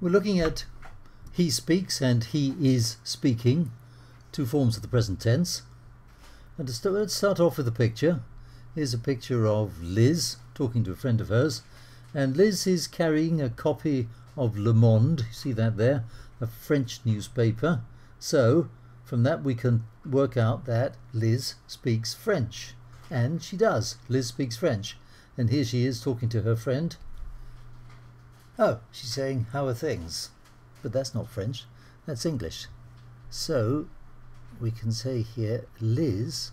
We're looking at he speaks and he is speaking, two forms of the present tense. And let's start off with a picture. Here's a picture of Liz talking to a friend of hers, and Liz is carrying a copy of Le Monde, you see that there, a French newspaper. So from that we can work out that Liz speaks French, and she does. Liz speaks French, and here she is talking to her friend. Oh, she's saying, how are things? But that's not French, that's English. So we can say here, Liz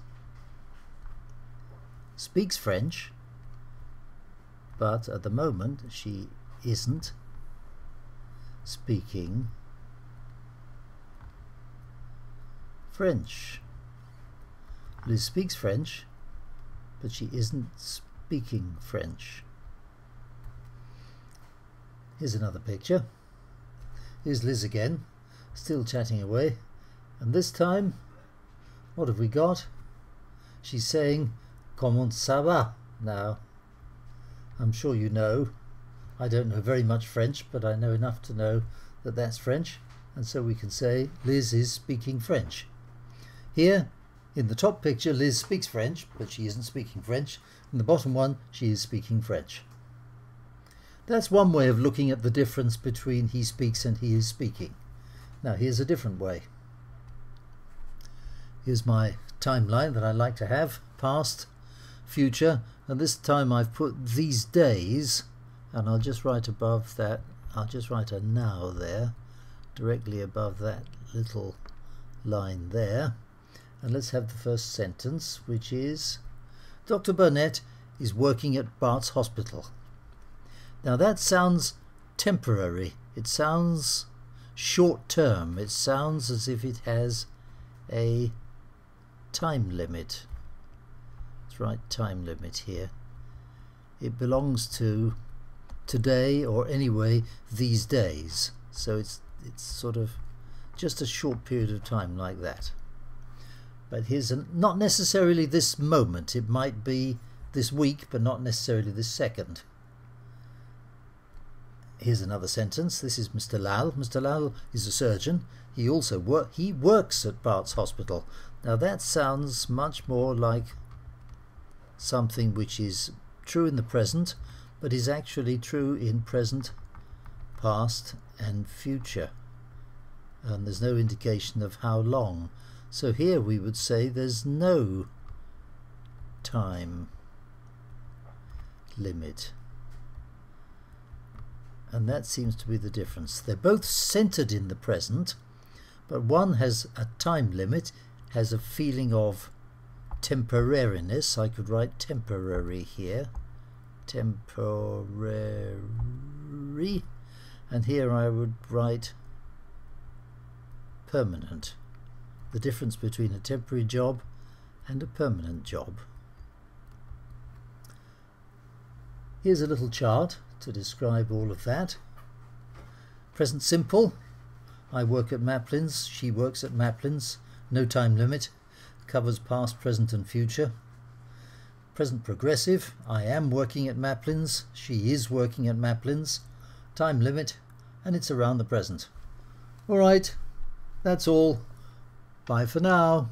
speaks French, but at the moment she isn't speaking French. Liz speaks French, but she isn't speaking French. Here's another picture. Here's Liz again, still chatting away, and this time, what have we got? She's saying, Comment ça va? Now, I'm sure you know, I don't know very much French, but I know enough to know that that's French, and so we can say Liz is speaking French. Here, in the top picture, Liz speaks French, but she isn't speaking French. In the bottom one, she is speaking French. That's one way of looking at the difference between he speaks and he is speaking. Now here's a different way. Here's my timeline that I like to have, past, future, and this time I've put these days, and I'll just write above that, I'll just write a now there, directly above that little line there. And let's have the first sentence, which is, Dr. Burnett is working at Bart's Hospital. Now that sounds temporary, it sounds short term, it sounds as if it has a time limit. Let's write time limit here. It belongs to today, or anyway these days, so it's sort of just a short period of time like that. But here's not necessarily this moment, it might be this week but not necessarily this second. Here's another sentence. This is Mr. Lal. Mr. Lal is a surgeon. He also works at Bart's Hospital. Now that sounds much more like something which is true in the present, but is actually true in present, past and future. And there's no indication of how long. So here we would say there's no time limit. And that seems to be the difference. They're both centered in the present, but one has a time limit, has a feeling of temporariness. I could write temporary here, temporary, and here I would write permanent. The difference between a temporary job and a permanent job. Here's a little chart to describe all of that. Present simple, I work at Maplin's, she works at Maplin's, no time limit, covers past, present and future. Present progressive, I am working at Maplin's, she is working at Maplin's, time limit, and it's around the present. Alright, that's all. Bye for now.